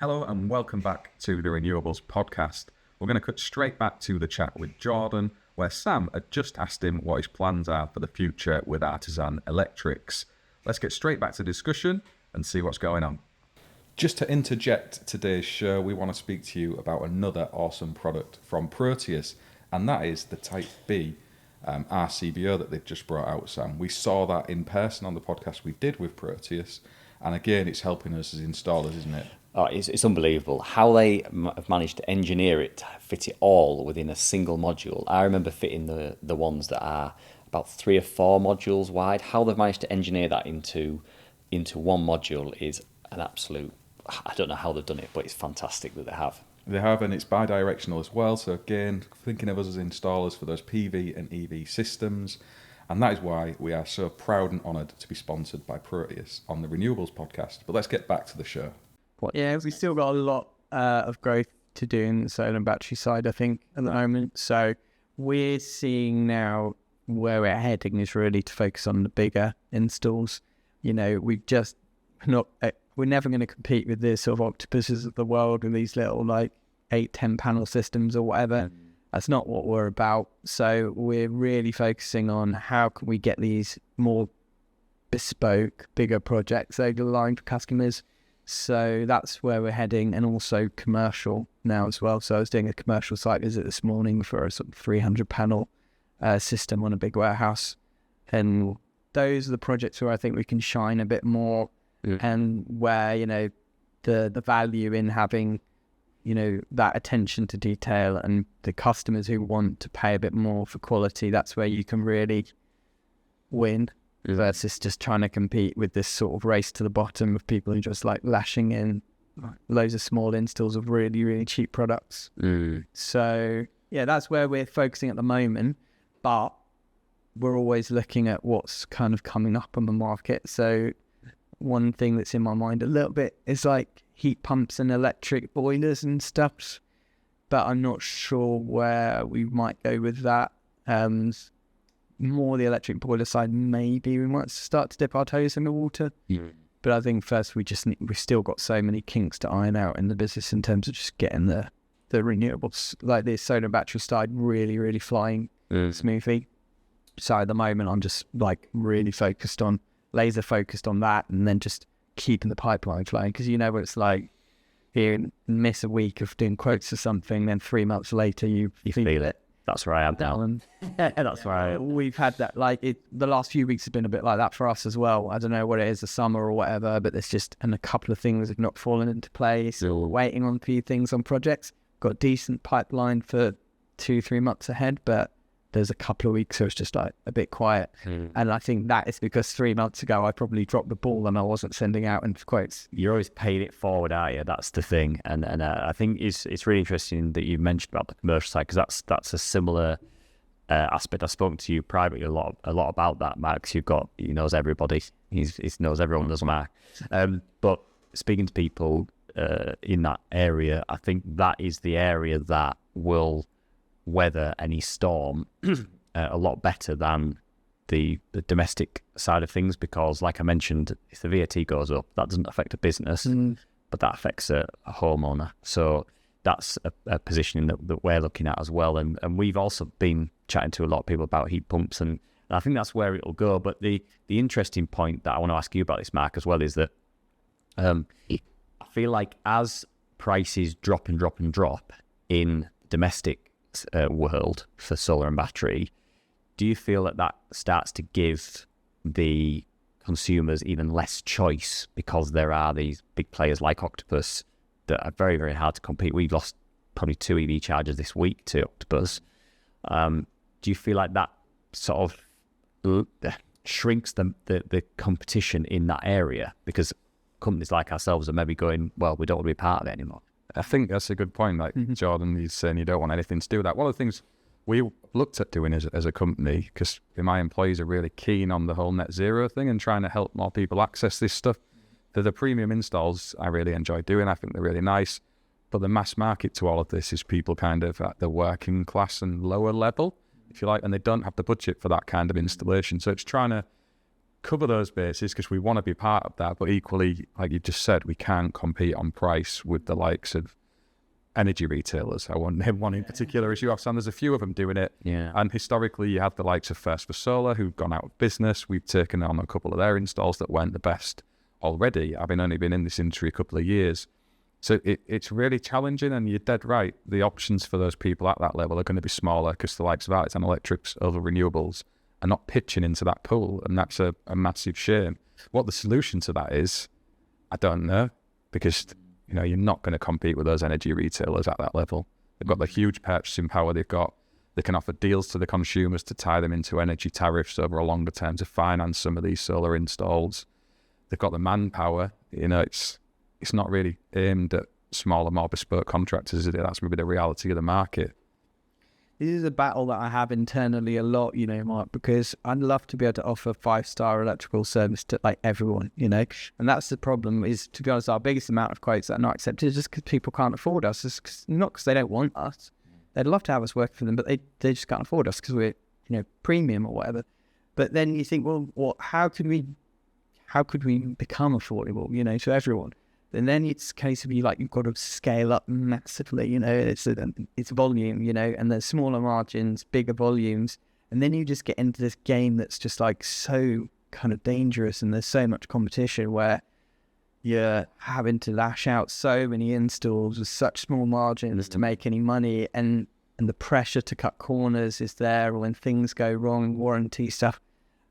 Hello and welcome back to the Renewables podcast. We're going to cut straight back to the chat with Jordan, where Sam had just asked him what his plans are for the future with Artisan Electrics. Let's get straight back to discussion and see what's going on. Just to interject today's show, we want to speak to you about another awesome product from Proteus, and that is the Type B RCBO that they've just brought out, Sam. We saw that in person on the podcast we did with Proteus, and again, it's helping us as installers, isn't it? Oh, it's unbelievable how they have managed to engineer it to fit it all within a single module. I remember fitting the ones that are about 3 or 4 modules wide. How they've managed to engineer that into one module is an absolute... I don't know how they've done it, but it's fantastic that they have. They have, and it's bi-directional as well. So again, thinking of us as installers for those PV and EV systems. And that is why we are so proud and honoured to be sponsored by Proteus on the Renewables podcast. But let's get back to the show. Yeah, we've still got a lot of growth to do in the solar and battery side, I think, at the moment. So we're seeing now where we're heading is really to focus on the bigger installs. You know, we're never going to compete with the sort of octopuses of the world with these little 8-10 panel systems or whatever. That's not what we're about. So we're really focusing on how can we get these more bespoke, bigger projects over the line for customers. So that's where we're heading, and also commercial now as well. So I was doing a commercial site visit this morning for a sort of 300 panel system on a big warehouse. And those are the projects where I think we can shine a bit more, and where, the value in having, that attention to detail and the customers who want to pay a bit more for quality, that's where you can really win. Versus just trying to compete with this sort of race to the bottom of people who just lashing in loads of small installs of really, really cheap products. So, yeah, that's where we're focusing at the moment. But we're always looking at what's kind of coming up on the market. So one thing that's in my mind a little bit is heat pumps and electric boilers and stuff. But I'm not sure where we might go with that. More the electric boiler side, maybe we might start to dip our toes in the water. But I think first we've still got so many kinks to iron out in the business in terms of just getting the renewables, the solar and battery side, really, really flying smoothly. So at the moment, I'm just really laser focused on that, and then just keeping the pipeline flowing, because what it's like. You miss a week of doing quotes or something, then 3 months later you feel it. That's where I am now. That's where I am. We've had that, the last few weeks have been a bit like that for us as well. I don't know what it is, the summer or whatever, but there's just, and a couple of things have not fallen into place. So we're waiting on a few things on projects. Got a decent pipeline for 2-3 months ahead, but there's a couple of weeks where it's just a bit quiet. And I think that is because 3 months ago I probably dropped the ball and I wasn't sending out into quotes. You're always paying it forward, aren't you? That's the thing. And I think it's really interesting that you mentioned about the commercial side, because that's a similar aspect. I've spoken to you privately a lot about that, Mark, because he knows everybody. He knows everyone, does Mark. But speaking to people in that area, I think that is the area that will weather any storm a lot better than the domestic side of things, because like I mentioned, if the VAT goes up, that doesn't affect a business, but that affects a homeowner. So that's a positioning that we're looking at as well. And we've also been chatting to a lot of people about heat pumps, and I think that's where it'll go. But the interesting point that I want to ask you about this, Mark, as well, is that I feel like as prices drop in domestic world for solar and battery, do you feel that starts to give the consumers even less choice, because there are these big players like Octopus that are very, very hard to compete? We've lost probably 2 EV chargers this week to Octopus. Do you feel like that sort of shrinks the competition in that area, because companies like ourselves are maybe going, well, we don't want to be part of it anymore? I think that's a good point. Jordan, he's saying you don't want anything to do with that. One of the things we looked at doing as a company, because my employees are really keen on the whole net zero thing and trying to help more people access this stuff. The premium installs I really enjoy doing. I think they're really nice. But the mass market to all of this is people kind of at the working class and lower level, if you like, and they don't have the budget for that kind of installation. So it's trying to cover those bases because we want to be part of that. But equally, like you just said, we can't compete on price with the likes of energy retailers. I won't name one in particular as you have, Sam. There's a few of them doing it. Yeah. And historically, you had the likes of First for Solar who've gone out of business. We've taken on a couple of their installs that weren't the best already, having only been in this industry a couple of years. So it's really challenging, and you're dead right. The options for those people at that level are going to be smaller because the likes of Artisan Electrics, Oval Renewables are not pitching into that pool, and that's a massive shame. What the solution to that is, I don't know, because you're not going to compete with those energy retailers at that level. They've got the huge purchasing power. They can offer deals to the consumers to tie them into energy tariffs over a longer term to finance some of these solar installs. They've got the manpower. It's not really aimed at smaller, more bespoke contractors, is it? That's maybe the reality of the market. This is a battle that I have internally a lot, Mark, because I'd love to be able to offer 5-star electrical service to like everyone, and that's the problem. Is, to be honest, our biggest amount of quotes that are not accepted is just because people can't afford us. It's not because they don't want us. They'd love to have us work for them, but they just can't afford us because we're premium or whatever. But then you think, well, how could we become affordable, to everyone? And then it's a case of you've got to scale up massively, it's volume, and there's smaller margins, bigger volumes. And then you just get into this game that's just so kind of dangerous, and there's so much competition where you're having to lash out so many installs with such small margins to make any money. And the pressure to cut corners is there when things go wrong, warranty stuff.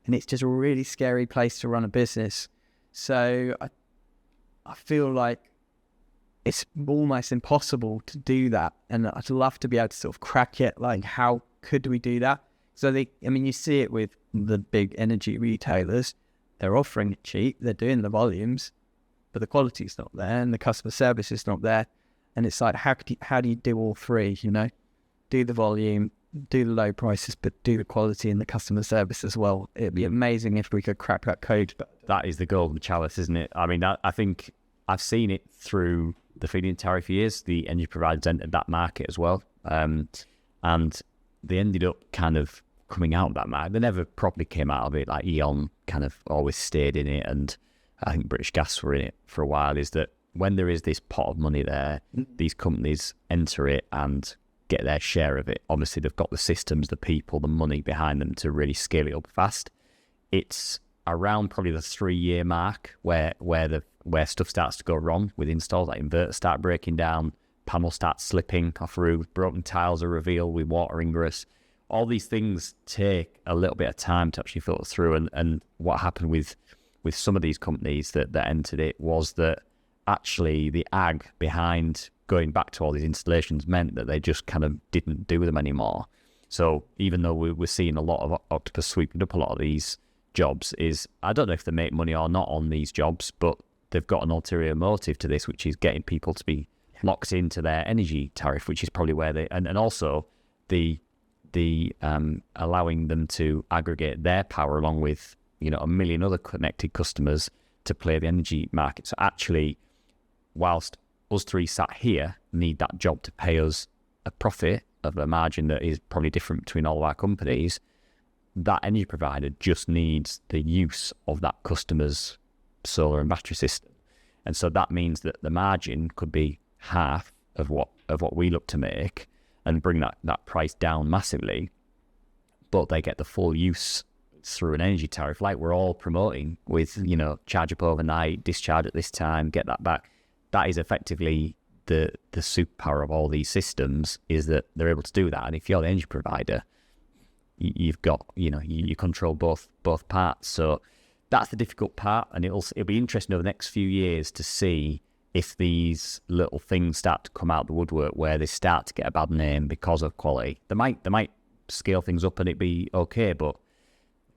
And it's just a really scary place to run a business. So I feel like it's almost impossible to do that. And I'd love to be able to sort of crack it. How could we do that? So you see it with the big energy retailers. They're offering it cheap. They're doing the volumes, but the quality's not there and the customer service is not there. And it's how do you do all three, Do the volume, do the low prices, but do the quality and the customer service as well. It'd be amazing if we could crack that code. But that is the golden chalice, isn't it? I think I've seen it through the feed-in tariff years. The energy providers entered that market as well. And they ended up kind of coming out of that market. They never properly came out of it. Like E.ON kind of always stayed in it. And I think British Gas were in it for a while. Is that when there is this pot of money there, these companies enter it and get their share of it. Obviously, they've got the systems, the people, the money behind them to really scale it up fast. It's around probably the 3-year mark where stuff starts to go wrong with installs, like inverters start breaking down, panels start slipping off roof, broken tiles are revealed with water ingress. All these things take a little bit of time to actually filter through. And what happened with some of these companies that entered it was that actually the ag behind going back to all these installations meant that they just kind of didn't do them anymore. So even though we're seeing a lot of Octopus sweeping up a lot of these jobs, I don't know if they make money or not on these jobs, but they've got an ulterior motive to this, which is getting people to be locked into their energy tariff, which is probably where they and also the allowing them to aggregate their power along with a million other connected customers to play the energy market. So actually, whilst us three sat here need that job to pay us a profit of a margin that is probably different between all of our companies, that energy provider just needs the use of that customer's solar and battery system. And so that means that the margin could be half of what we look to make and bring that price down massively, but they get the full use through an energy tariff like we're all promoting with, charge up overnight, discharge at this time, get that back. That is effectively the superpower of all these systems, is that they're able to do that. And if you're the energy provider, you've got, you control both parts. So that's the difficult part. And it'll be interesting over the next few years to see if these little things start to come out the woodwork where they start to get a bad name because of quality. They might scale things up and it be okay, but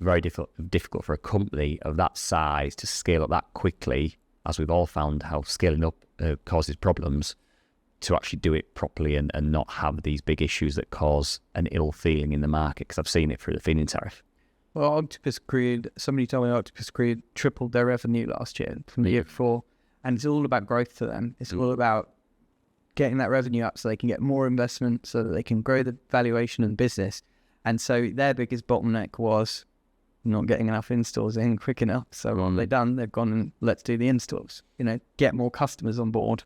very difficult for a company of that size to scale up that quickly, as we've all found how scaling up causes problems, to actually do it properly and not have these big issues that cause an ill feeling in the market, because I've seen it through the feed-in tariff. Well, somebody told me Octopus Creed tripled their revenue last year from the year before, and it's all about growth for them. It's all about getting that revenue up so they can get more investment, so that they can grow the valuation of the business. And so their biggest bottleneck was not getting enough installs in quick enough. So what they've done, they've gone and let's do the installs, get more customers on board.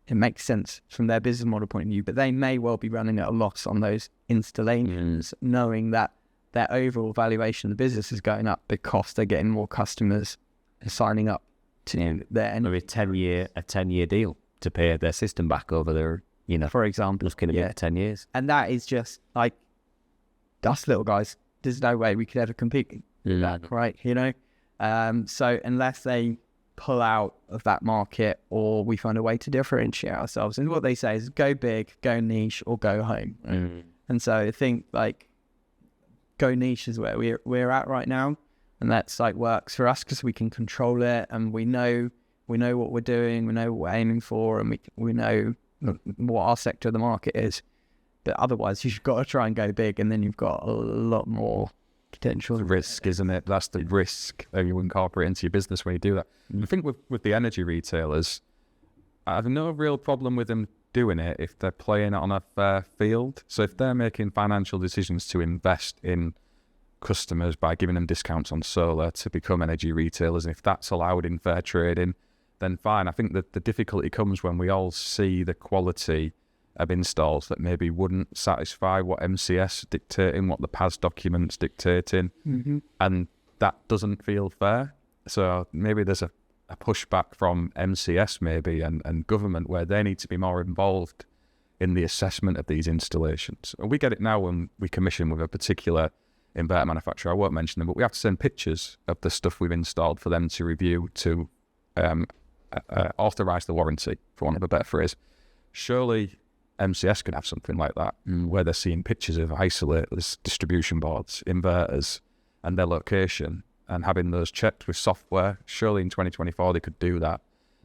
It makes sense from their business model point of view, but they may well be running at a loss on those installations, knowing that their overall valuation of the business is going up because they're getting more customers signing up to their maybe a 10-year deal to pay their system back over their, for example, looking at it 10 years. And that is just like us little guys. There's no way we could ever compete with that, right? So unless they pull out of that market or we find a way to differentiate ourselves, and what they say is go big, go niche, or go home. Right? And so I think like go niche is where we're at right now, and that's like works for us because we can control it and we know what we're doing, we know what we're aiming for, and we know what our sector of the market is. But otherwise, you've got to try and go big, and then you've got a lot more potential risk, isn't it? That's the risk that you incorporate into your business when you do that. I think with the energy retailers, I have no real problem with them doing it if they're playing it on a fair field. So if they're making financial decisions to invest in customers by giving them discounts on solar to become energy retailers, and if that's allowed in fair trading, then fine. I think that the difficulty comes when we all see the quality of installs that maybe wouldn't satisfy what MCS dictating, what the PAS documents dictating, and that doesn't feel fair. So maybe there's a pushback from MCS maybe and government where they need to be more involved in the assessment of these installations. And we get it now when we commission with a particular inverter manufacturer. I won't mention them, but we have to send pictures of the stuff we've installed for them to review to authorise the warranty, for want of a better phrase. Surely MCS could have something like that, where they're seeing pictures of isolators, distribution boards, inverters, and their location, and having those checked with software. Surely in 2024 they could do that.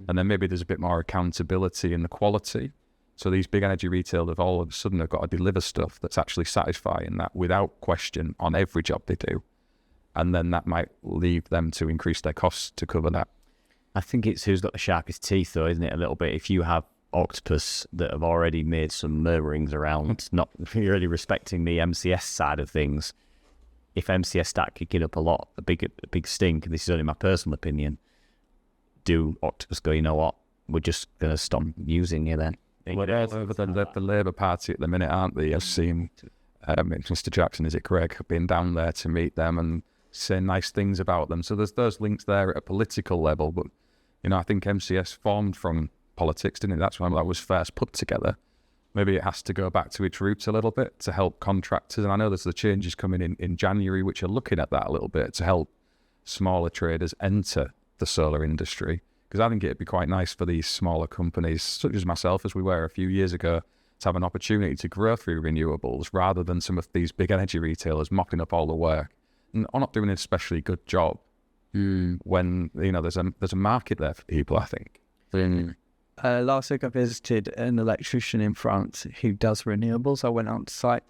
And then maybe there's a bit more accountability in the quality. So these big energy retailers all of a sudden have got to deliver stuff that's actually satisfying that without question on every job they do. And then that might leave them to increase their costs to cover that. I think it's who's got the sharpest teeth though, isn't it, a little bit? If you have Octopus that have already made some murmurings around not really respecting the MCS side of things, if MCS start kicking up a big stink, this is only my personal opinion, do Octopus go, you know what, we're just going to stop using you then? Well, they're the Labour Party at the minute, aren't they? I've seen Mr. Jackson, is it Greg, been down there to meet them and say nice things about them. So there's those links there at a political level. But, I think MCS formed from politics, didn't it? That's when that was first put together. Maybe it has to go back to its roots a little bit to help contractors. And I know there's the changes coming in January, which are looking at that a little bit to help smaller traders enter the solar industry. Because I think it'd be quite nice for these smaller companies, such as myself, as we were a few years ago, to have an opportunity to grow through renewables rather than some of these big energy retailers mopping up all the work and are not doing an especially good job when, there's a market there for people, I think. Last week I visited an electrician in France who does renewables. I went out to site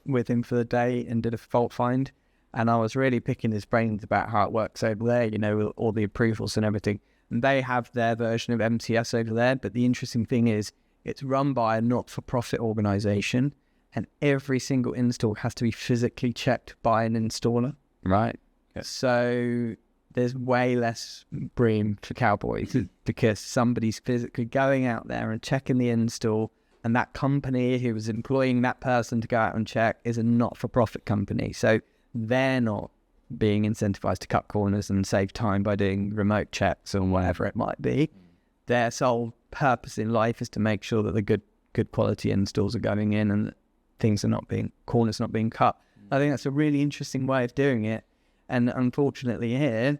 with him for the day and did a fault find, and I was really picking his brains about how it works over there, with all the approvals and everything. And they have their version of MCS over there, but the interesting thing is it's run by a not-for-profit organisation, and every single install has to be physically checked by an installer. Right. Yeah. So there's way less bream for cowboys because somebody's physically going out there and checking the install, and that company who was employing that person to go out and check is a not-for-profit company. So they're not being incentivized to cut corners and save time by doing remote checks or whatever it might be. Their sole purpose in life is to make sure that the good quality installs are going in and things are corners not being cut. I think that's a really interesting way of doing it. And unfortunately here,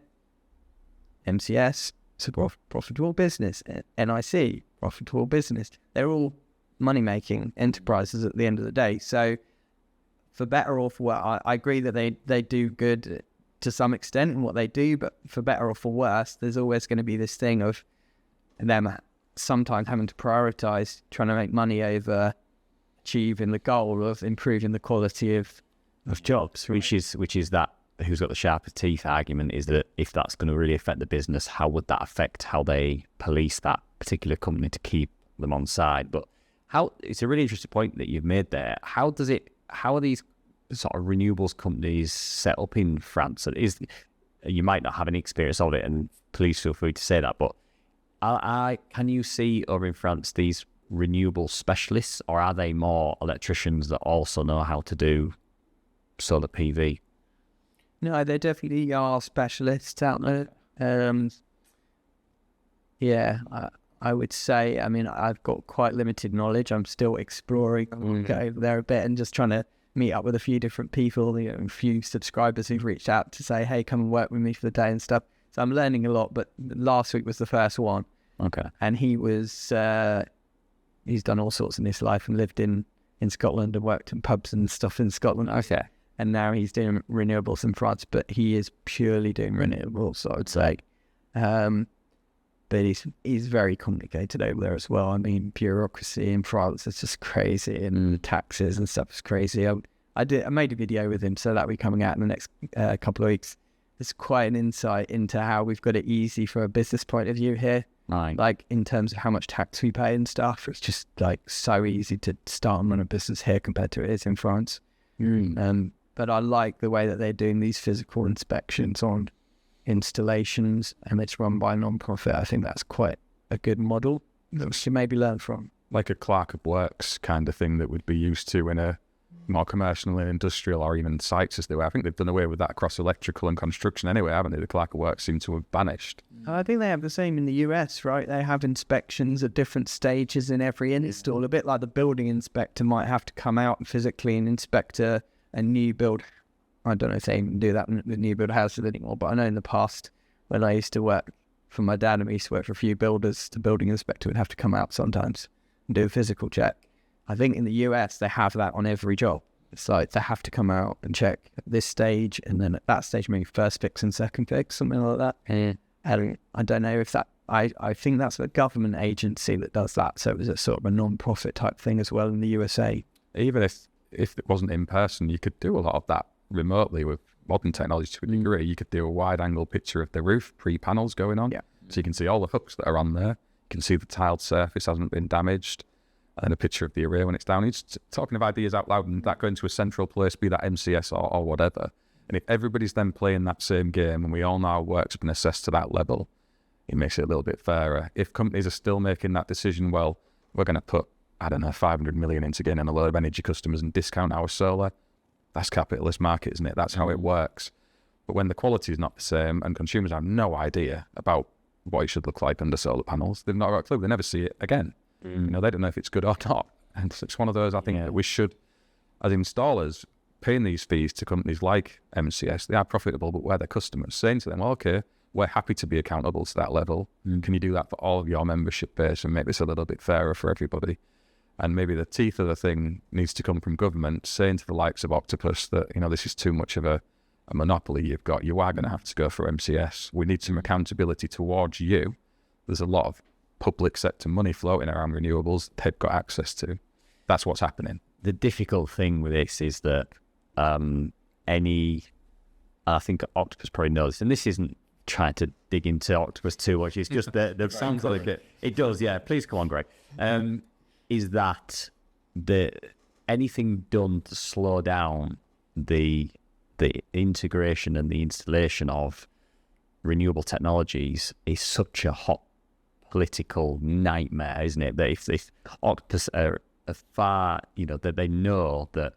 MCS is a profitable business. NIC, profitable business. They're all money-making enterprises at the end of the day. So for better or for worse, I agree that they do good to some extent in what they do, but for better or for worse, there's always going to be this thing of them sometimes having to prioritize trying to make money over achieving the goal of improving the quality of jobs. Which is that who's got the sharpest teeth argument is that if that's going to really affect the business, how would that affect how they police that particular company to keep them on side? But it's a really interesting point that you've made there. How are these sort of renewables companies set up in France? You might not have any experience of it, and please feel free to say that, but can you see over in France these renewable specialists, or are they more electricians that also know how to do solar PV? No, there definitely are specialists out there. I would say, I mean, I've got quite limited knowledge. I'm still exploring over there a bit and just trying to meet up with a few different people, a few subscribers who've reached out to say, hey, come and work with me for the day and stuff. So I'm learning a lot, but last week was the first one. Okay. And he was, he's done all sorts in his life and lived in Scotland and worked in pubs and stuff in Scotland. Okay. And now he's doing renewables in France, but he is purely doing renewables, I would say. But he's very complicated over there as well. I mean, bureaucracy in France is just crazy, and taxes and stuff is crazy. I made a video with him, so that'll be coming out in the next couple of weeks. It's quite an insight into how we've got it easy from a business point of view here. Right. Like in terms of how much tax we pay and stuff. It's just like so easy to start and run a business here compared to it is in France. But I like the way that they're doing these physical inspections on installations, and it's run by a non-profit. I think that's quite a good model that we should maybe learn from. Like a clerk of works kind of thing that would be used to in a more commercial and industrial, or even sites as they were. I think they've done away with that across electrical and construction anyway, haven't they? The clerk of works seem to have vanished. I think they have the same in the US, right? They have inspections at different stages in every install, a bit like the building inspector might have to come out physically and inspect a new build. I don't know if they even do that in the new build houses anymore, but I know in the past when I used to work for my dad and we used to work for a few builders, the building inspector would have to come out sometimes and do a physical check. I think in the US they have that on every job. It's like they have to come out and check at this stage, and then at that stage maybe first fix and second fix, something like that. And I don't know if that, I think that's a government agency that does that, so it was a sort of a non-profit type thing as well in the USA. Even if it wasn't in person, you could do a lot of that remotely with modern technology to a degree. You could do a wide angle picture of the roof, pre-panels going on, so you can see all the hooks that are on there. You can see the tiled surface hasn't been damaged, and then a picture of the array when it's down. It's talking of ideas out loud, and that going to a central place, be that MCS or whatever. And if everybody's then playing that same game, and we all know how work's been assessed to that level, it makes it a little bit fairer. If companies are still making that decision, well, we're going to put, I don't know, 500 million into getting a load of energy customers and discount our solar, that's capitalist market, isn't it? That's how it works. But when the quality is not the same and consumers have no idea about what it should look like under solar panels, they've not got a clue. They never see it again. They don't know if it's good or not. And it's one of those, I think, that we should, as installers, paying these fees to companies like MCS, they are profitable, but we're their customers, saying to them, well, okay, we're happy to be accountable to that level. Can you do that for all of your membership base and make this a little bit fairer for everybody? And maybe the teeth of the thing needs to come from government, saying to the likes of Octopus that, this is too much of a monopoly you've got. You are going to have to go for MCS. We need some accountability towards you. There's a lot of public sector money floating around renewables they've got access to. That's what's happening. The difficult thing with this is that I think Octopus probably knows, and this isn't trying to dig into Octopus too much, it's just the sounds like it does, yeah, please come on, Greg, is that anything done to slow down the integration and the installation of renewable technologies is such a hot political nightmare, isn't it? That if Octopus are far, that they know that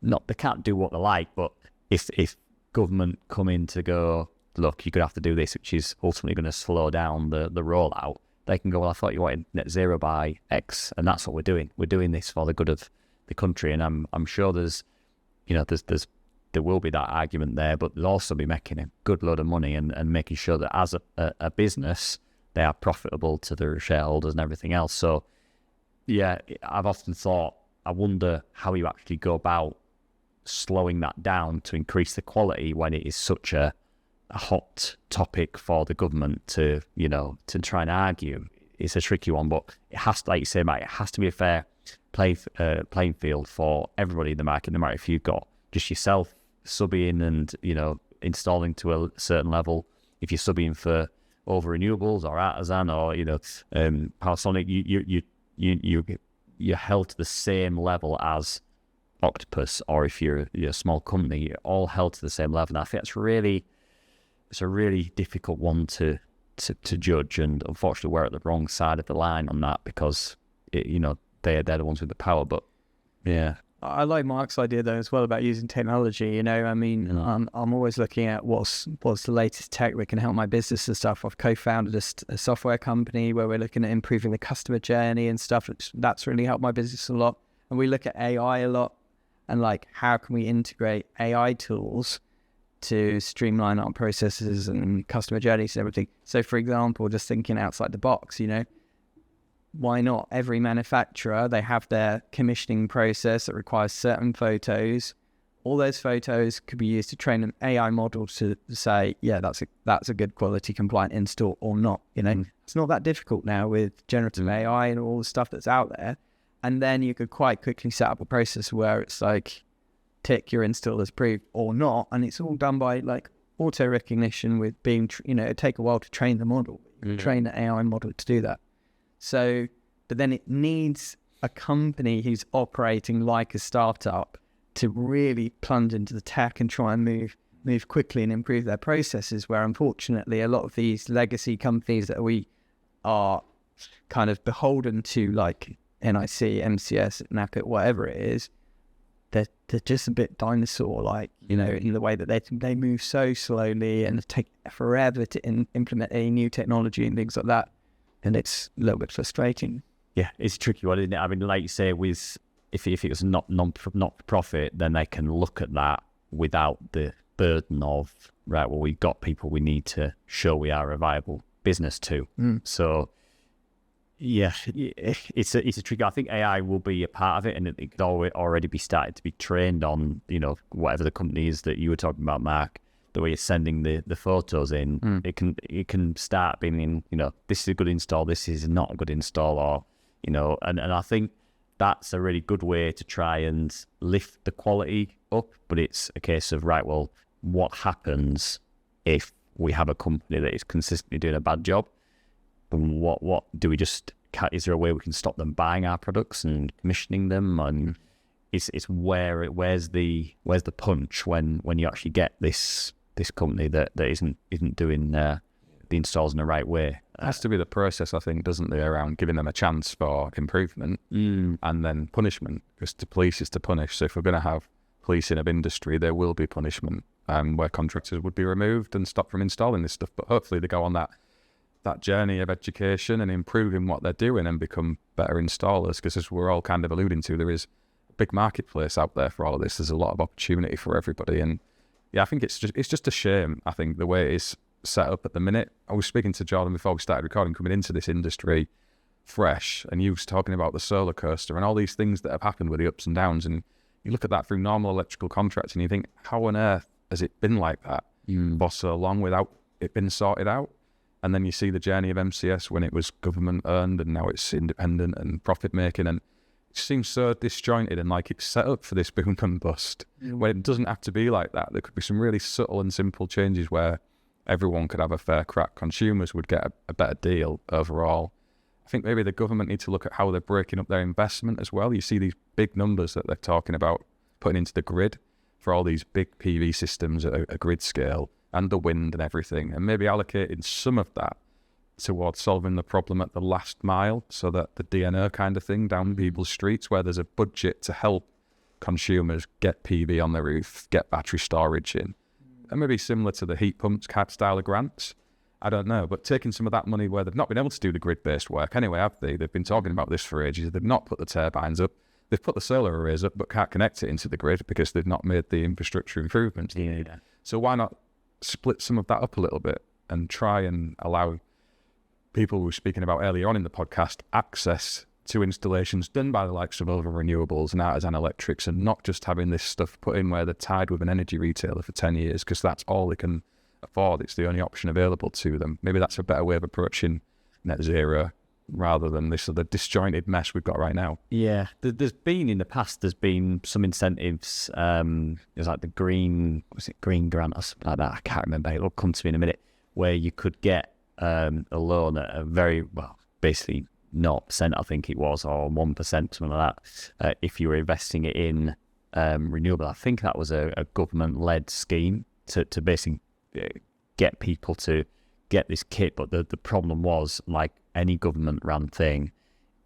they can't do what they like, but if government come in to go, look, you're going to have to do this, which is ultimately going to slow down the rollout, they can go, well, I thought you wanted net zero by X, and that's what we're doing. We're doing this for the good of the country, and I'm sure there will be that argument there, but they'll also be making a good load of money and making sure that as a business, they are profitable to their shareholders and everything else. So, yeah, I've often thought, I wonder how you actually go about slowing that down to increase the quality when it is such a hot topic for the government to try and argue. It's a tricky one, but it has to, like you say, Mike, it has to be a fair playing field for everybody in the market, no matter if you've got just yourself subbing and, installing to a certain level. If you're subbing for Oval Renewables or Artisan or, Panasonic, you're held to the same level as octopus or if you're a small company, you're all held to the same level. And I think it's a really difficult one to judge. And unfortunately, we're at the wrong side of the line on that because, they're the ones with the power. But yeah. I like Mark's idea though as well about using technology. I'm always looking at what's the latest tech that can help my business and stuff. I've co-founded a software company where we're looking at improving the customer journey and stuff. That's really helped my business a lot. And we look at AI a lot and like how can we integrate AI tools to streamline our processes and customer journeys and everything. So for example, just thinking outside the box, why not? Every manufacturer, they have their commissioning process that requires certain photos. All those photos could be used to train an AI model to say, yeah, that's a good quality compliant install or not. It's not that difficult now with generative AI and all the stuff that's out there. And then you could quite quickly set up a process where it's like, tick, your install is approved or not. And it's all done by like auto recognition with being, it'd take a while to train the model, train the AI model to do that. So, but then it needs a company who's operating like a startup to really plunge into the tech and try and move quickly and improve their processes, where unfortunately a lot of these legacy companies that we are kind of beholden to, like NIC, MCS, NAPIT, whatever it is, they're just a bit dinosaur-like, in the way that they move so slowly and take forever to implement any new technology and things like that. And it's a little bit frustrating. Yeah, it's a tricky one, isn't it? I mean, like you say, if it was not for profit, then they can look at that without the burden of, right, well, we've got people we need to show we are a viable business to. So, yeah, it's a tricky. I think AI will be a part of it, and it could already be started to be trained on, whatever the company is that you were talking about, Mark. The way you're sending the photos in, it can start being in, this is a good install, this is not a good install, or, and I think that's a really good way to try and lift the quality up. But it's a case of, right, well, what happens if we have a company that is consistently doing a bad job? And what do we just, is there a way we can stop them buying our products and commissioning them? And it's where's the punch when you actually get this company that isn't doing the installs in the right way. It has to be the process, I think, doesn't it, around giving them a chance for improvement and then punishment, because to police is to punish. So if we're going to have policing of industry, there will be punishment where contractors would be removed and stopped from installing this stuff. But hopefully they go on that journey of education and improving what they're doing and become better installers, because as we're all kind of alluding to, there is a big marketplace out there for all of this. There's a lot of opportunity for everybody. And yeah, I think it's just a shame, I think, the way it is set up at the minute. I was speaking to Jordan before we started recording, coming into this industry fresh, and you was talking about the solar coaster and all these things that have happened with the ups and downs, and you look at that through normal electrical contracts and you think, how on earth has it been like that for so long without it being sorted out? And then you see the journey of MCS when it was government earned and now it's independent and profit making, and it seems so disjointed and like it's set up for this boom and bust when it doesn't have to be like that. There could be some really subtle and simple changes where everyone could have a fair crack. Consumers would get a better deal overall. I think maybe the government need to look at how they're breaking up their investment as well. You see these big numbers that they're talking about putting into the grid for all these big PV systems at a grid scale and the wind and everything, and maybe allocating some of that towards solving the problem at the last mile, so that the DNO kind of thing down people's streets, where there's a budget to help consumers get PV on the roof, get battery storage in, and maybe similar to the heat pumps style of grants. I don't know, but taking some of that money where they've not been able to do the grid-based work anyway, have they? They've been talking about this for ages. They've not put the turbines up. They've put the solar arrays up, but can't connect it into the grid because they've not made the infrastructure improvements. Yeah. So why not split some of that up a little bit and try and allow people we were speaking about earlier on in the podcast access to installations done by the likes of Oval Renewables and Artisan Electrics, and not just having this stuff put in where they're tied with an energy retailer for 10 years because that's all they can afford. It's the only option available to them. Maybe that's a better way of approaching net zero rather than this sort of disjointed mess we've got right now. Yeah, there's been in the past, there's been some incentives. There's like the green grant or something like that. I can't remember. It'll come to me in a minute, where you could get a loan at a very, well, basically 0%, I think it was, or 1%, something like that, if you were investing it in Renewable. I think that was a government-led scheme to basically get people to get this kit. But the problem was, like any government-run thing,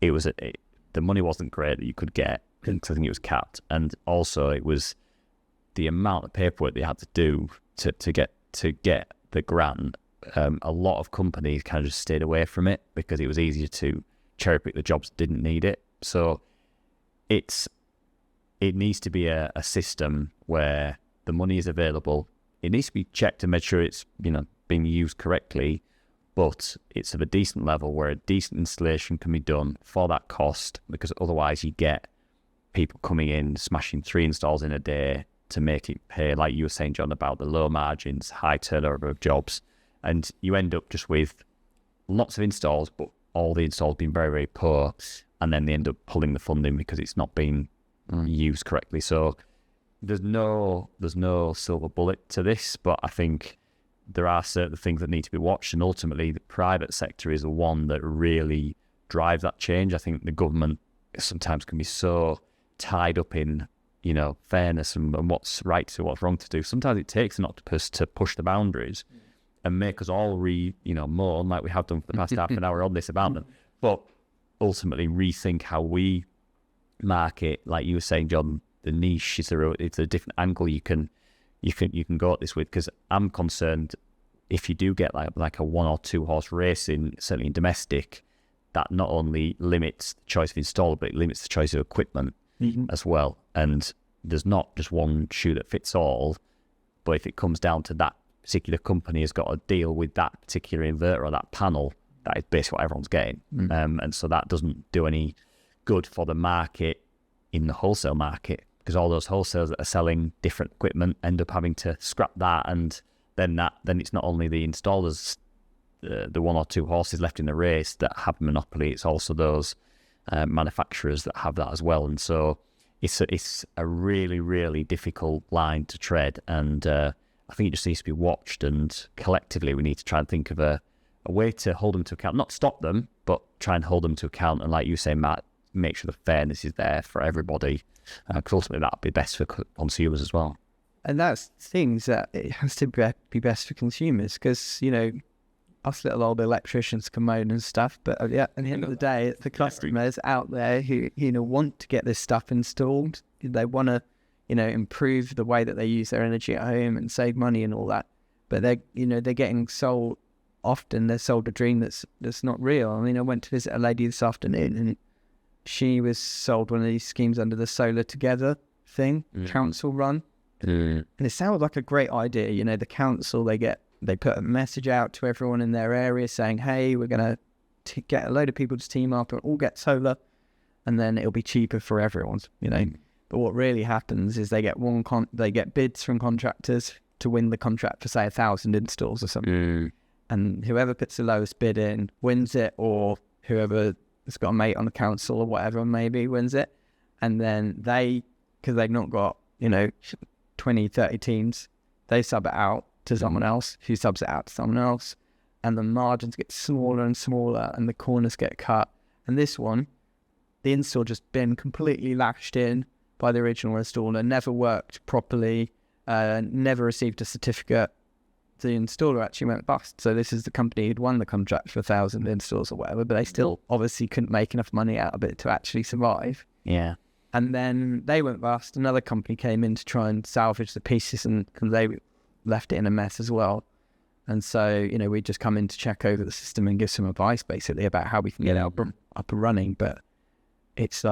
the money wasn't great that you could get, because I think it was capped, and also it was the amount of paperwork they had to do to get the grant. A lot of companies kind of just stayed away from it because it was easier to cherry pick the jobs that didn't need it. So it needs to be a system where the money is available. It needs to be checked to make sure it's being used correctly, but it's of a decent level where a decent installation can be done for that cost, because otherwise you get people coming in smashing 3 installs in a day to make it pay, like you were saying, John, about the low margins, high turnover of jobs, and you end up just with lots of installs, but all the installs being very, very poor, and then they end up pulling the funding because it's not being used correctly. So there's no silver bullet to this, but I think there are certain things that need to be watched, and ultimately the private sector is the one that really drives that change. I think the government sometimes can be so tied up in fairness and what's right to what's wrong to do. Sometimes it takes an octopus to push the boundaries and make us all moan, like we have done for the past half an hour on this about them, but ultimately rethink how we market. Like you were saying, John, the niche is a different angle you can go at this with, because I'm concerned if you do get like a 1 or 2 horse racing, certainly in domestic, that not only limits the choice of installer, but it limits the choice of equipment as well. And there's not just one shoe that fits all, but if it comes down to that particular company has got to deal with that particular inverter or that panel, that is basically what everyone's getting. And so that doesn't do any good for the market in the wholesale market, because all those wholesalers that are selling different equipment end up having to scrap that, and then it's not only the installers, the 1 or 2 horses left in the race that have a monopoly, it's also those manufacturers that have that as well. And so it's a really, really difficult line to tread, and I think it just needs to be watched, and collectively we need to try and think of a way to hold them to account, not stop them, but try and hold them to account, and like you say, Matt, make sure the fairness is there for everybody, because ultimately that'll be best for consumers as well. And that's things that it has to be best for consumers, because us little old electricians can moan and stuff, but at the end of the day, it's the customers out there who want to get this stuff installed. They want to improve the way that they use their energy at home and save money and all that, but they're getting sold. Often they're sold a dream that's not real. I mean, I went to visit a lady this afternoon, and she was sold one of these schemes under the Solar Together thing, council run. And it sounded like a great idea. The council, they put a message out to everyone in their area saying, hey, we're going to get a load of people to team up and all get solar, and then it'll be cheaper for everyone, But what really happens is they get bids from contractors to win the contract for, say, 1,000 installs or something. And whoever puts the lowest bid in wins it, or whoever has got a mate on the council or whatever maybe wins it. And then because they've not got 20, 30 teams, they sub it out to someone else, who subs it out to someone else, and the margins get smaller and smaller, and the corners get cut. And this one, the install just been completely lashed in by the original installer, never worked properly, never received a certificate. The installer actually went bust. So this is the company who'd won the contract for 1,000 installs or whatever, but they still obviously couldn't make enough money out of it to actually survive. Yeah. And then they went bust. Another company came in to try and salvage the pieces, and they left it in a mess as well. And so, we just come in to check over the system and give some advice basically about how we can get it up and running. But it's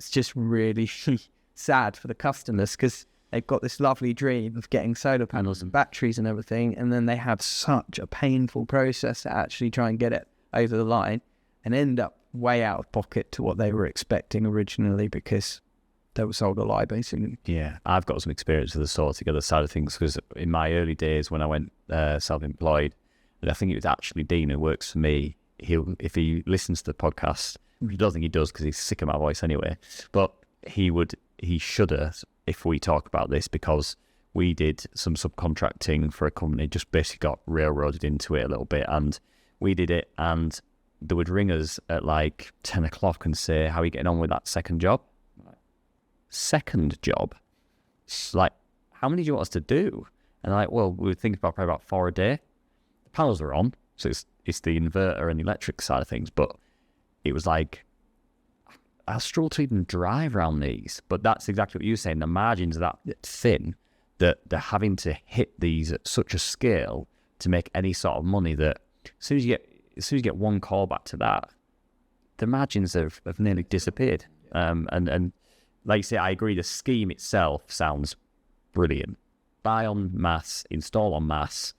just really sad for the customers, because they've got this lovely dream of getting solar panels and batteries and everything, and then they have such a painful process to actually try and get it over the line, and end up way out of pocket to what they were expecting originally, because they were sold a lie, basically. Yeah, I've got some experience with the Solar Together side of things, because in my early days when I went self-employed, and I think it was actually Dean who works for me, if he listens to the podcast, I don't think he does because he's sick of my voice anyway, but he shudder if we talk about this, because we did some subcontracting for a company, just basically got railroaded into it a little bit, and we did it, and they would ring us at 10 o'clock and say, how are you getting on with that second job? second job. It's like, how many do you want us to do? And like, well, we were thinking about probably about 4 a day. The panels are on, so it's the inverter and the electric side of things, but it was like, I struggle to even drive around these. But that's exactly what you were saying. The margins are that thin that they're having to hit these at such a scale to make any sort of money that as soon as you get one call back to that, the margins have nearly disappeared. And like you say, I agree, the scheme itself sounds brilliant. Buy en masse, install en masse.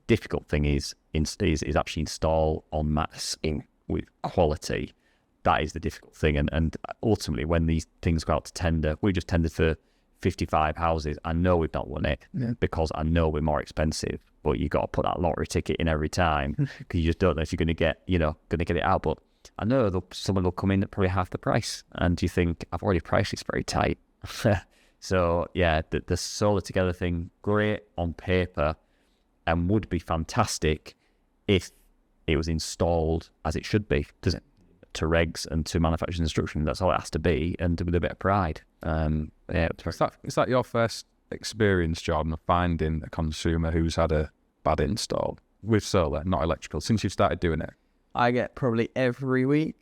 Difficult thing is actually install en masse with quality. That is the difficult thing. And ultimately, when these things go out to tender, we just tendered for 55 houses. I know we've not won it because I know we're more expensive. But you got to put that lottery ticket in every time because you just don't know if you're going to get it out. But I know someone will come in at probably half the price, and you think, I've already priced this very tight. So yeah, the solar together thing, great on paper, and would be fantastic if it was installed as it should be, to regs and to manufacturer's instruction. That's all it has to be, and with a bit of pride. Is that your first experience, Jordan, of finding a consumer who's had a bad install with solar, not electrical, since you've started doing it? I get probably every week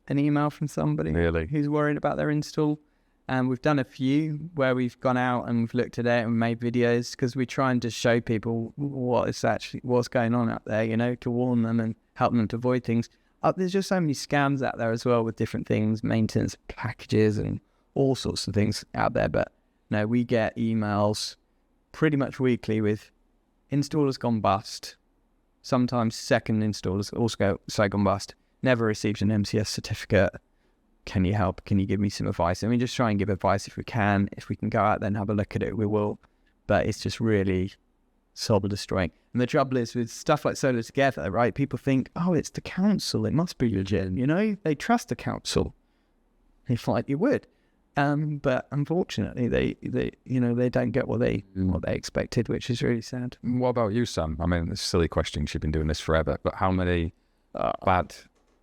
an email from somebody who's worried about their install. And we've done a few where we've gone out and we've looked at it and made videos because we're trying to show people what's going on out there, to warn them and help them to avoid things. There's just so many scams out there as well with different things, maintenance packages and all sorts of things out there. But no, we get emails pretty much weekly with installers gone bust. Sometimes second installers also gone bust. Never received an MCS certificate. Can you help? Can you give me some advice? And we just try and give advice if we can. If we can go out there and have a look at it, we will. But it's just really soul destroying. And the trouble is with stuff like Solar Together, right? People think, oh, it's the council. It must be legit. They trust the council. If like you would. But unfortunately, they don't get what they expected, which is really sad. What about you, Sam? I mean, it's a silly question. You've been doing this forever, but how many bad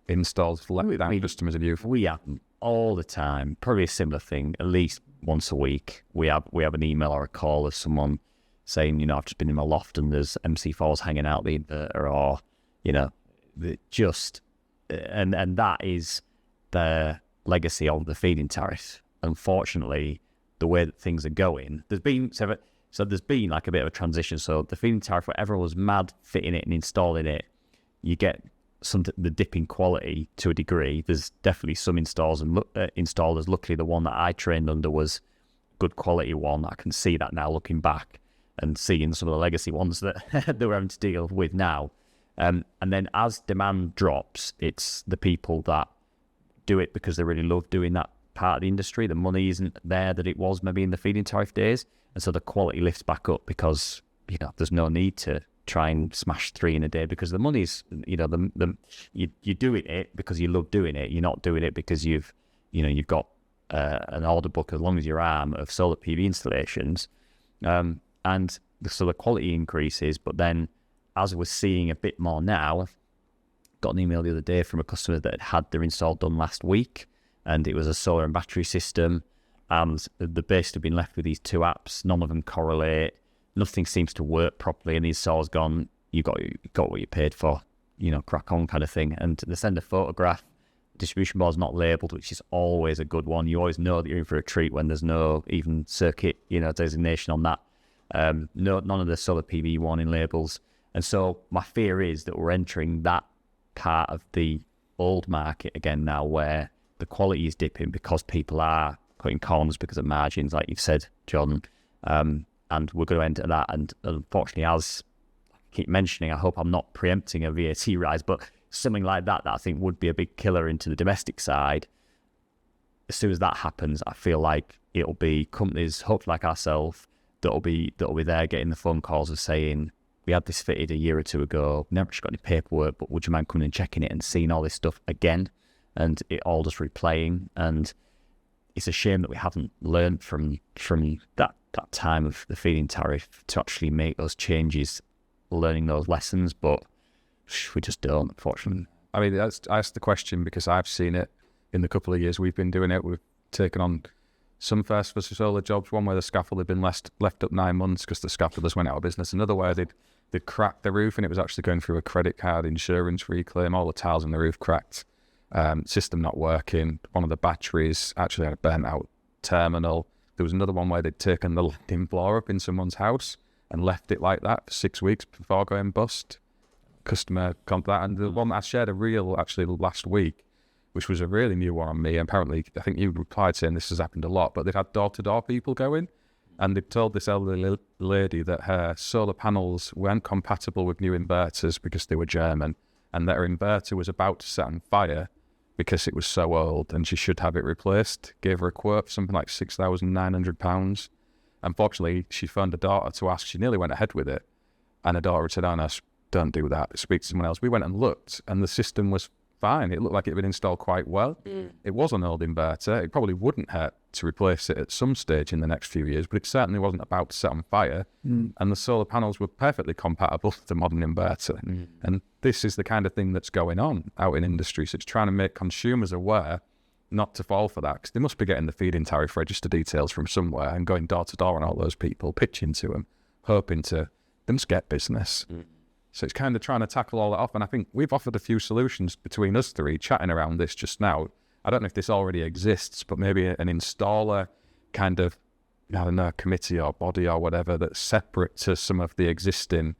installs let down customers have you? We have them all the time. Probably a similar thing. At least once a week, we have an email or a call of someone saying, I've just been in my loft and there's MC4s hanging out the inverter, or and that is the legacy of the feed-in tariff. Unfortunately, the way that things are going, there's been like a bit of a transition. So the feed-in tariff, where everyone was mad fitting it and installing it, you get the dip in quality to a degree. There's definitely some installers. Luckily, the one that I trained under was good quality one. I can see that now, looking back and seeing some of the legacy ones that we're having to deal with now. And then as demand drops, it's the people that do it because they really love doing that part of the industry. The money isn't there that it was maybe in the feed-in tariff days, and so the quality lifts back up because there's no need to try and smash 3 in a day because the money's you're doing it because you love doing it. You're not doing it because you've got an order book as long as your arm of solar PV installations, and so the quality increases. But then, as we're seeing a bit more now, I've got an email the other day from a customer that had their install done last week, and it was a solar and battery system, and the base had been left with these 2 apps. None of them correlate. Nothing seems to work properly, and the installer's gone, you got what you paid for, crack on kind of thing. And they send a photograph. Distribution board's not labelled, which is always a good one. You always know that you're in for a treat when there's no even circuit, designation on that. None of the solar PV warning labels. And so my fear is that we're entering that part of the old market again now, where the quality is dipping because people are cutting corners because of margins, like you've said, Jordan. And we're going to enter that. And unfortunately, as I keep mentioning, I hope I'm not preempting a VAT rise, but something like that I think would be a big killer into the domestic side. As soon as that happens, I feel like it'll be companies, hopefully like ourselves, that'll be there getting the phone calls of saying, we had this fitted a year or 2 ago, never actually got any paperwork, but would you mind coming and checking it and seeing all this stuff again? And it all just replaying. And it's a shame that we haven't learned from that time of the feed-in tariff to actually make those changes, learning those lessons, but we just don't, unfortunately. I mean, I asked the question because I've seen it in the couple of years we've been doing it. We've taken on some first for solar jobs. One where the scaffold had been left up 9 months because the scaffolders went out of business. Another where they'd cracked the roof and it was actually going through a credit card insurance reclaim. All the tiles in the roof cracked. System not working. One of the batteries actually had a burnt out terminal. There was another one where they'd taken the landing floor up in someone's house and left it like that for 6 weeks before going bust. Customer contact. And the one I shared a reel actually last week, which was a really new one on me. Apparently, I think you replied saying this has happened a lot, but they've had door-to-door people going, and they've told this elderly lady that her solar panels weren't compatible with new inverters because they were German, and that her inverter was about to set on fire because it was so old and she should have it replaced. Gave her a quote for something like £6,900. Unfortunately, she phoned her daughter to ask. She nearly went ahead with it, and her daughter said, "Oh no, don't do that. Speak to someone else." We went and looked, and the system was fine. It looked like it had been installed quite well. It was an old inverter. It probably wouldn't hurt to replace it at some stage in the next few years, but it certainly wasn't about to set on fire. And the solar panels were perfectly compatible with the modern inverter. And this is the kind of thing that's going on out in industry. So it's trying to make consumers aware not to fall for that, because they must be getting the feed-in tariff register details from somewhere and going door to door on all those people, pitching to them, hoping to them to get business. So it's kind of trying to tackle all that off. And I think we've offered a few solutions between us three, chatting around this just now. I don't know if this already exists, but maybe an installer kind of, I don't know, committee or body or whatever that's separate to some of the existing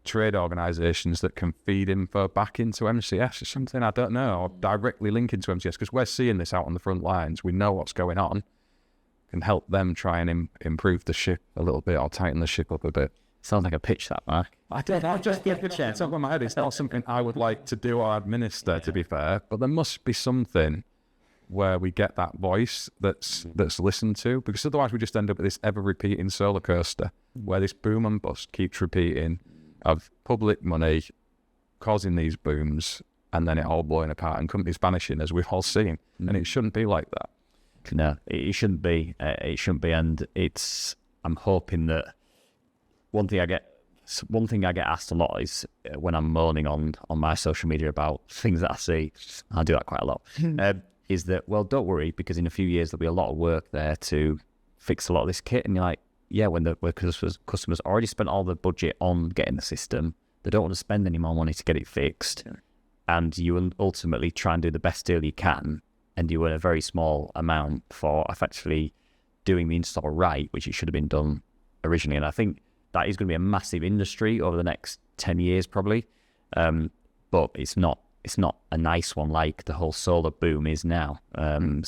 trade organisations that can feed info back into MCS or something, I don't know, or directly link into MCS, because we're seeing this out on the front lines. We know what's going on. Can help them try and improve the ship a little bit or tighten the ship up a bit. Sounds like a pitch, that, Mark. I just get the chance. Top of my head, it's not something I would like to do or administer, to be fair. But there must be something where we get that voice that's listened to, because otherwise we just end up with this ever-repeating solar coaster where this boom and bust keeps repeating of public money causing these booms and then it all blowing apart and companies vanishing, as we've all seen. And it shouldn't be like that. No, it shouldn't be. And I'm hoping that one thing I get asked a lot is when I'm moaning on my social media about things that I see, I do that quite a lot, is that, well, don't worry, because in a few years there'll be a lot of work there to fix a lot of this kit. And you're like, yeah, when customers already spent all the budget on getting the system, they don't want to spend any more money to get it fixed. Yeah. And you will ultimately try and do the best deal you can, and you earn a very small amount for effectively doing the install right, which it should have been done originally. And I think that is going to be a massive industry over the next 10 years probably, but it's not a nice one like the whole solar boom is now. And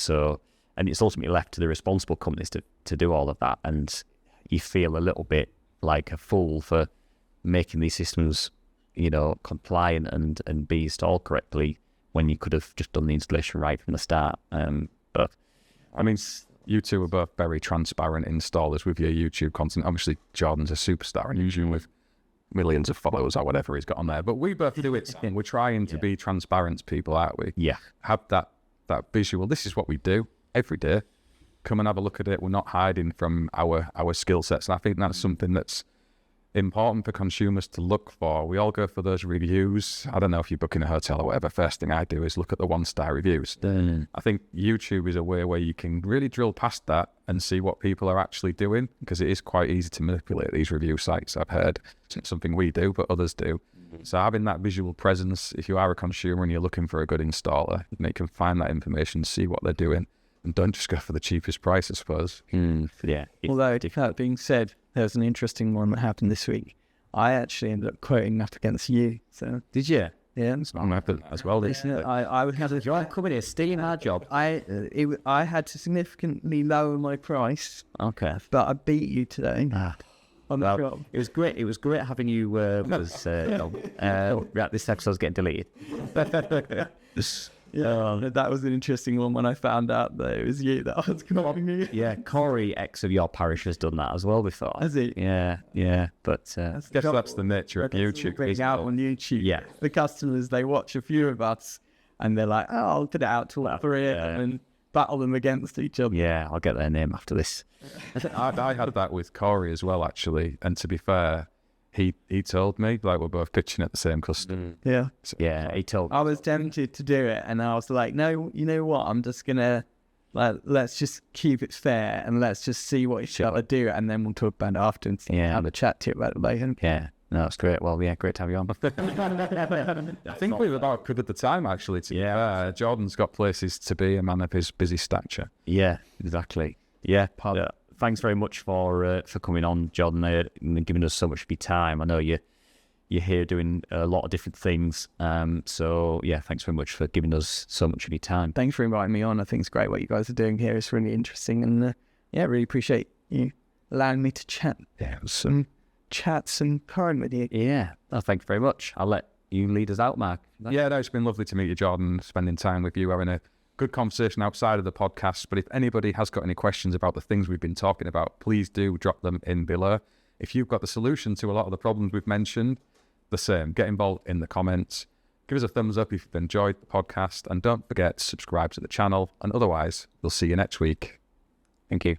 it's ultimately left to the responsible companies to do all of that, and you feel a little bit like a fool for making these systems, compliant and be installed correctly when you could have just done the installation right from the start. But I mean, you two are both very transparent installers with your YouTube content. Obviously, Jordan's a superstar on YouTube with millions of followers or whatever he's got on there. But we both do it. We're trying to be transparent people, aren't we? Yeah. Have that visual. This is what we do every day. Come and have a look at it. We're not hiding from our skill sets. And I think that's something that's important for consumers to look for. We all go for those reviews. I don't know if you're booking a hotel or whatever. First thing I do is look at the 1-star reviews. I think YouTube is a way where you can really drill past that and see what people are actually doing, because it is quite easy to manipulate these review sites, I've heard. It's not something we do, but others do. So having that visual presence, if you are a consumer and you're looking for a good installer, you can find that information, see what they're doing, and don't just go for the cheapest price, I suppose. Yeah. Although, that being said, there was an interesting one that happened this week. I actually ended up quoting that against you. So did you? Yeah. I'm happy as well. I would have to. You're coming here, stealing our job. I had to significantly lower my price. Okay. But I beat you today. On the job. It was great. It was great having you. This episode's getting deleted. Yeah, that was an interesting one when I found out that it was you that I was calling you. Yeah, Corey, ex of your parish, has done that as well before. Has he? Yeah. But I guess that's the nature of YouTube. Putting out on YouTube. Yeah. The customers, they watch a few of us and they're like, oh, I'll put it out to all three and battle them against each other. Yeah, I'll get their name after this. I had that with Corey as well, actually. And to be fair, he told me, like, we're both pitching at the same customer. Yeah. Yeah, he told me. I was tempted to do it and I was like, no, you know what? I'm just going to Like, let's just keep it fair and let's just see what each other do, and then we'll talk about it after and have a chat to you about it later. Yeah. No, that's great. Well, yeah, great to have you on. I think we've about covered the time, actually. Jordan's got places to be, a man of his busy stature. Yeah, exactly. Yeah, thanks very much for coming on, Jordan, and giving us so much of your time. I know you're here doing a lot of different things. So, yeah, thanks very much for giving us so much of your time. Thanks for inviting me on. I think it's great what you guys are doing here. It's really interesting, and really appreciate you allowing me to chat. Yeah, some chats and time with you. Yeah, well, thanks very much. I'll let you lead us out, Mark. Yeah, no, it's been lovely to meet you, Jordan, spending time with you, having a good conversation outside of the podcast. But if anybody has got any questions about the things we've been talking about, please do drop them in below. If you've got the solution to a lot of the problems we've mentioned, the same. Get involved in the comments. Give us a thumbs up if you've enjoyed the podcast. And don't forget to subscribe to the channel. And otherwise, we'll see you next week. Thank you.